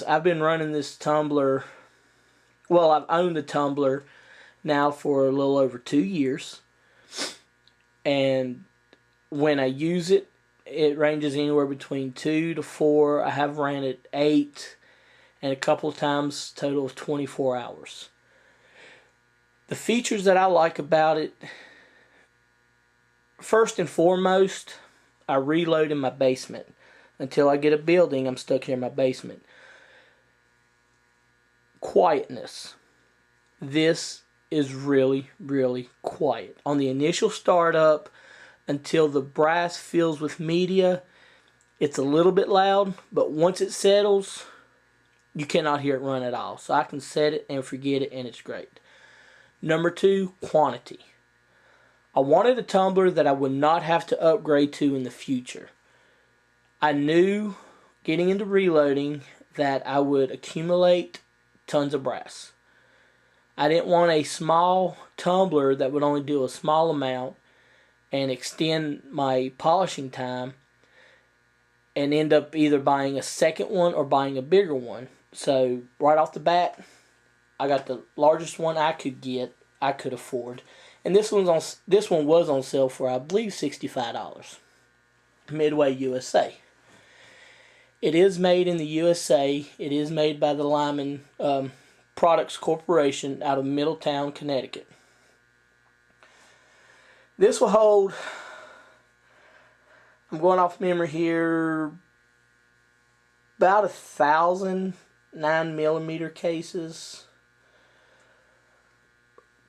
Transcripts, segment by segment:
I've been running this tumbler, well, I've owned the tumbler now for a little over 2 years. And when I use it, it ranges anywhere between 2 to 4. I have ran it 8 and a couple of times, total of 24 hours. The features that I like about it, first and foremost, I reload in my basement. Until I get a building, I'm stuck here in my basement. Quietness. This is really, really quiet. On the initial startup, until the brass fills with media, it's a little bit loud, but once it settles, you cannot hear it run at all. So I can set it and forget it, and it's great. Number 2, quantity. I wanted a tumbler that I would not have to upgrade to in the future. I knew getting into reloading that I would accumulate tons of brass. I didn't want a small tumbler that would only do a small amount and extend my polishing time and end up either buying a second one or buying a bigger one. So right off the bat, I got the largest one I could afford. And this one was on sale for, I believe, $65. Midway USA. It is made in the USA. It is made by the Lyman Products Corporation out of Middletown, Connecticut. This will hold, I'm going off memory here, about 1,000 9mm cases.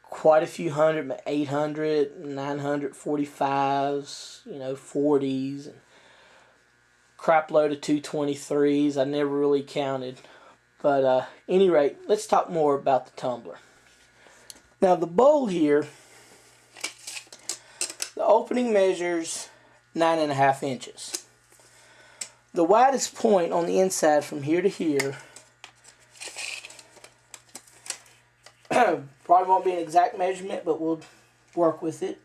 Quite a few hundred, 800, 945s, 40s, and crap load of 223s. I never really counted. But at any rate, let's talk more about the tumbler. Now the bowl here, the opening measures 9.5 inches. The widest point on the inside from here to here, probably won't be an exact measurement, but we'll work with it,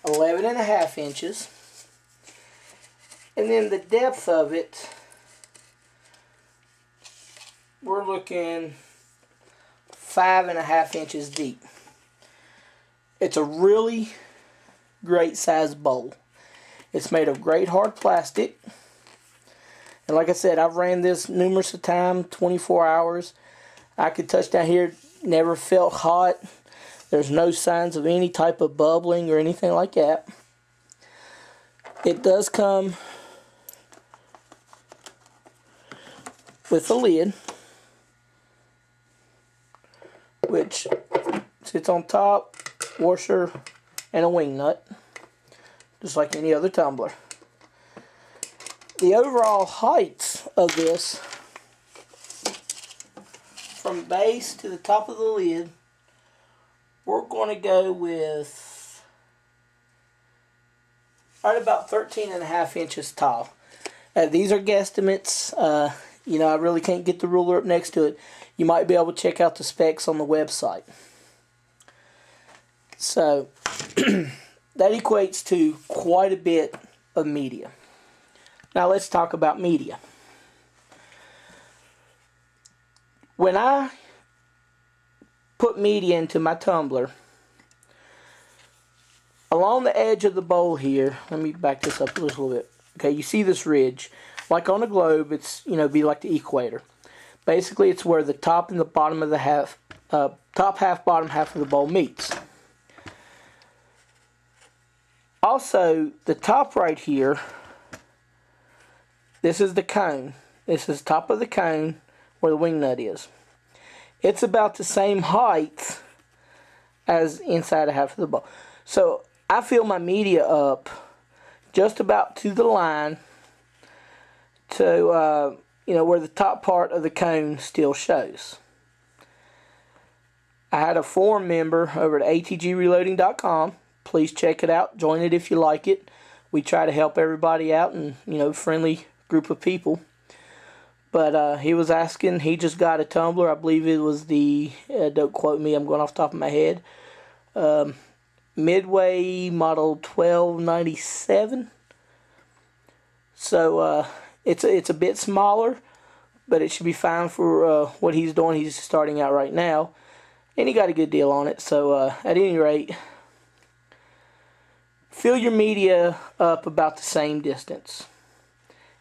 11.5 inches. And then the depth of it, we're looking 5.5 inches deep. It's a really great size bowl. It's made of great hard plastic. And like I said, I've ran this numerous of times, 24 hours. I could touch down here, never felt hot. There's no signs of any type of bubbling or anything like that. It does come with a lid, which sits on top, washer, and a wing nut, just like any other tumbler. The overall height of this, from base to the top of the lid, we're going to go with right about 13.5 inches tall. These are guesstimates. I really can't get the ruler up next to it. You might be able to check out the specs on the website. So that equates to quite a bit of media. Now let's talk about media. When I put media into my tumbler, along the edge of the bowl here, let me back this up a little bit. Okay, you see this ridge. Like on a globe, it's, be like the equator. Basically, it's where the top and the bottom of the top half, bottom half of the bowl meets. Also, the top right here, this is the cone. This is top of the cone where the wing nut is. It's about the same height as inside of half of the bowl. So I fill my media up just about to the line to where the top part of the cone still shows. I had a forum member over at atgreloading.com. Please check it out. Join it if you like it. We try to help everybody out and, friendly group of people. But he was asking, he just got a tumbler. I believe it was the, don't quote me, I'm going off the top of my head. Midway model 1297. So it's a bit smaller, but it should be fine for what he's doing. He's starting out right now, and he got a good deal on it. So at any rate, fill your media up about the same distance,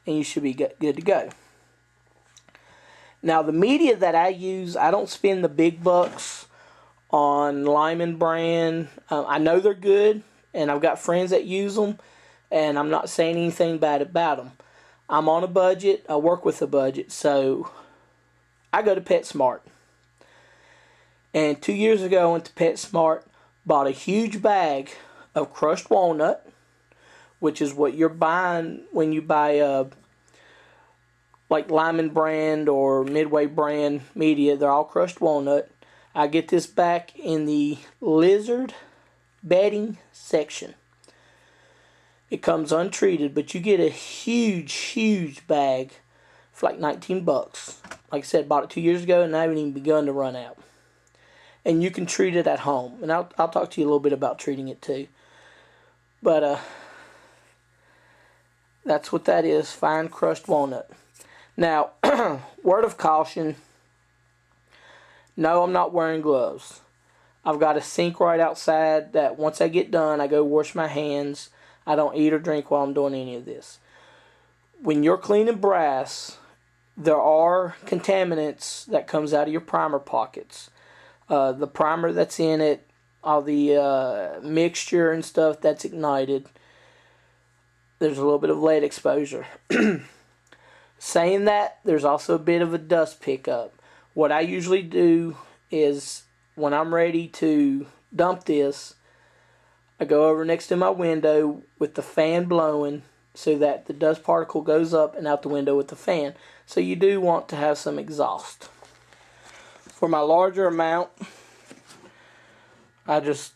and you should be good to go. Now the media that I use, I don't spend the big bucks on Lyman brand. I know they're good, and I've got friends that use them, and I'm not saying anything bad about them. I'm on a budget. I work with a budget, so I go to PetSmart. And 2 years ago, I went to PetSmart, bought a huge bag of crushed walnut, which is what you're buying when you buy like Lyman brand or Midway brand media. They're all crushed walnut. I get this back in the lizard bedding section. It comes untreated, but you get a huge bag for like 19 bucks. Like I said, bought it 2 years ago, and I haven't even begun to run out. And you can treat it at home. And I'll talk to you a little bit about treating it too. But that's what that is, fine crushed walnut. Now, word of caution, no, I'm not wearing gloves. I've got a sink right outside that once I get done, I go wash my hands. I don't eat or drink while I'm doing any of this. When you're cleaning brass, there are contaminants that comes out of your primer pockets. The primer that's in it, all the mixture and stuff that's ignited, there's a little bit of lead exposure. Saying that, there's also a bit of a dust pickup. What I usually do is when I'm ready to dump this, I go over next to my window with the fan blowing so that the dust particle goes up and out the window with the fan. So you do want to have some exhaust. For my larger amount, I just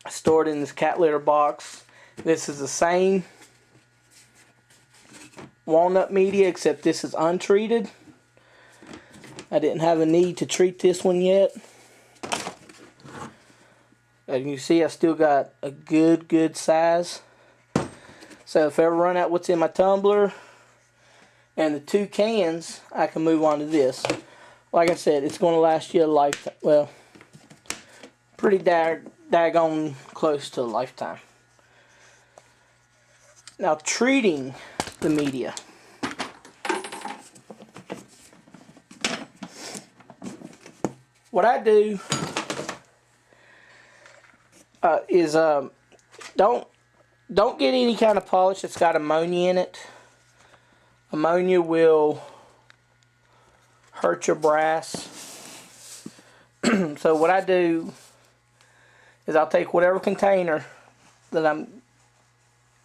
store it in this cat litter box. This is the same walnut media, except this is untreated. I didn't have a need to treat this one yet. As you can see, I still got a good size. So if I ever run out what's in my tumbler and the 2 cans, I can move on to this. Like I said, it's going to last you a lifetime. Well, pretty daggone close to a lifetime. Now, treating the media. What I do is don't get any kind of polish that's got ammonia in it. Ammonia will hurt your brass. So what I do is I'll take whatever container that I'm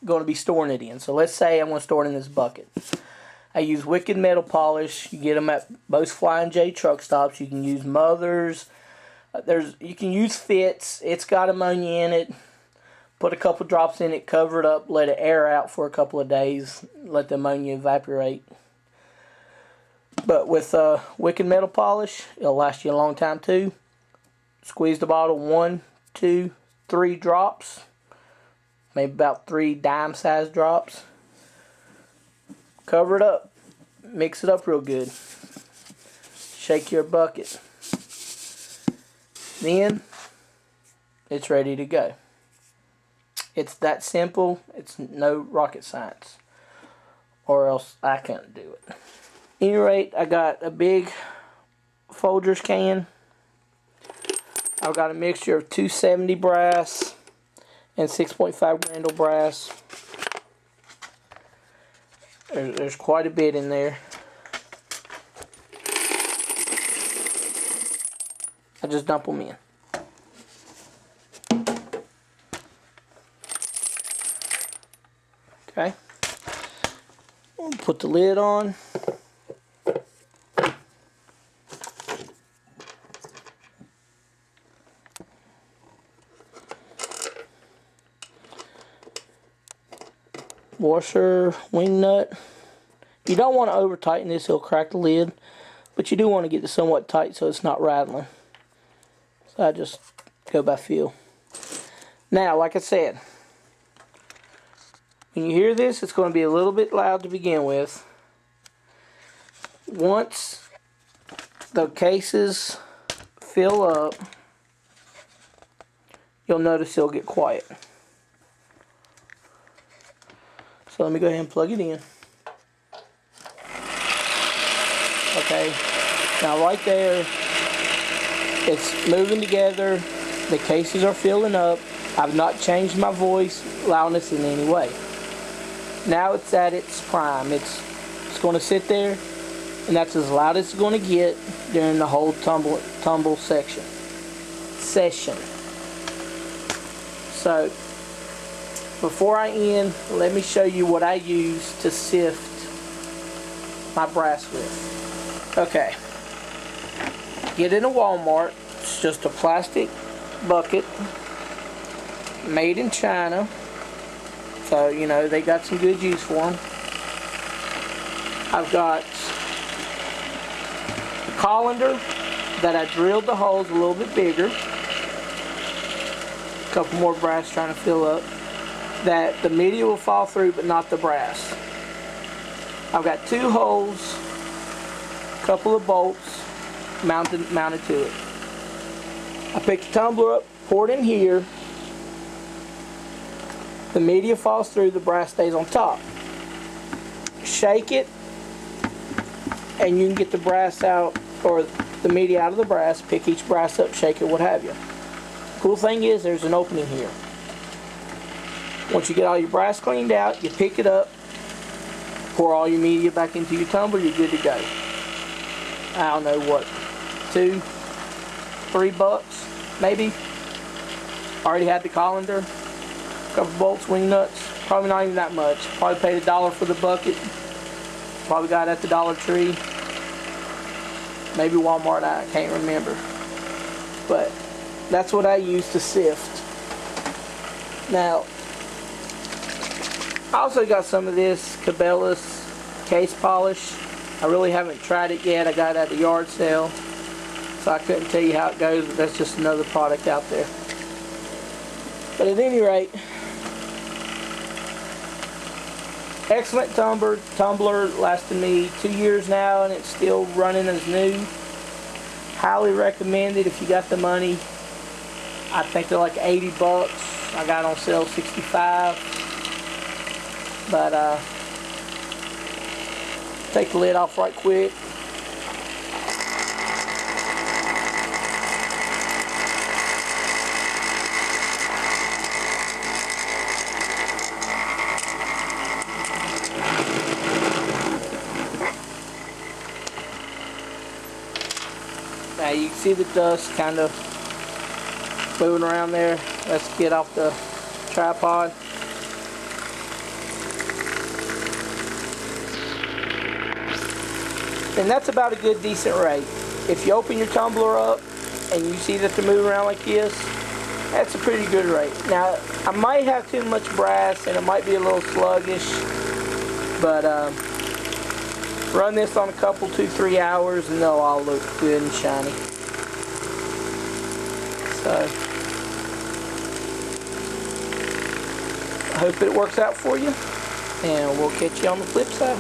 going to be storing it in. So let's say I'm going to store it in this bucket. I use Wicked Metal Polish. You get them at most Flying J truck stops. You can use Mothers. You can use Fitz. It's got ammonia in it. Put a couple drops in it, cover it up, let it air out for a couple of days, let the ammonia evaporate. But with Wicked Metal Polish, it'll last you a long time too. Squeeze the bottle 1, 2, 3 drops. Maybe about 3 dime-sized drops. Cover it up. Mix it up real good. Shake your bucket. Then, it's ready to go. It's that simple. It's no rocket science. Or else I can't do it. At any rate, I got a big Folgers can. I've got a mixture of 270 brass and 6.5 Grendel brass. There's quite a bit in there. I just dump them in. Okay. Put the lid on. Washer, wing nut. You don't want to over tighten this, it'll crack the lid, but you do want to get it somewhat tight so it's not rattling. So I just go by feel. Now, like I said, when you hear this, it's going to be a little bit loud to begin with. once the cases fill up, you'll notice it'll get quiet. So let me go ahead and plug it in. Okay, now right there, it's moving together. The cases are filling up. I've not changed my voice loudness in any way. Now it's at its prime. It's going to sit there, and that's as loud as it's going to get during the whole tumble session. So before I end, let me show you what I use to sift my brass with. Okay, get in a Walmart. It's just a plastic bucket made in China, so you know they got some good use for them. I've got a colander that I drilled the holes a little bit bigger. A couple more brass trying to fill up. That the media will fall through, but not the brass. I've got 2 holes, a couple of bolts mounted to it. I pick the tumbler up, pour it in here. The media falls through, the brass stays on top. Shake it, and you can get the brass out, or the media out of the brass. Pick each brass up, shake it, what have you. Cool thing is, there's an opening here. Once you get all your brass cleaned out, you pick it up, pour all your media back into your tumbler, you're good to go. I don't know what, $2, $3 maybe. Already had the colander, a couple bolts, wing nuts, probably not even that much. Probably paid $1 for the bucket. Probably got it at the Dollar Tree. Maybe Walmart, I can't remember. But that's what I use to sift. Now, I also got some of this Cabela's case polish. I really haven't tried it yet. I got it at the yard sale, so I couldn't tell you how it goes, but that's just another product out there. But at any rate, excellent tumbler, lasted me 2 years now, and it's still running as new. Highly recommend it if you got the money. I think they're like $80. I got on sale $65. But take the lid off right quick. Now you can see the dust kind of moving around there. Let's get off the tripod. And that's about a good decent rate. If you open your tumbler up and you see that they're moving around like this, that's a pretty good rate. Now, I might have too much brass and it might be a little sluggish, but run this on a couple, 2-3 hours, and they'll all look good and shiny. So, I hope it works out for you, and we'll catch you on the flip side.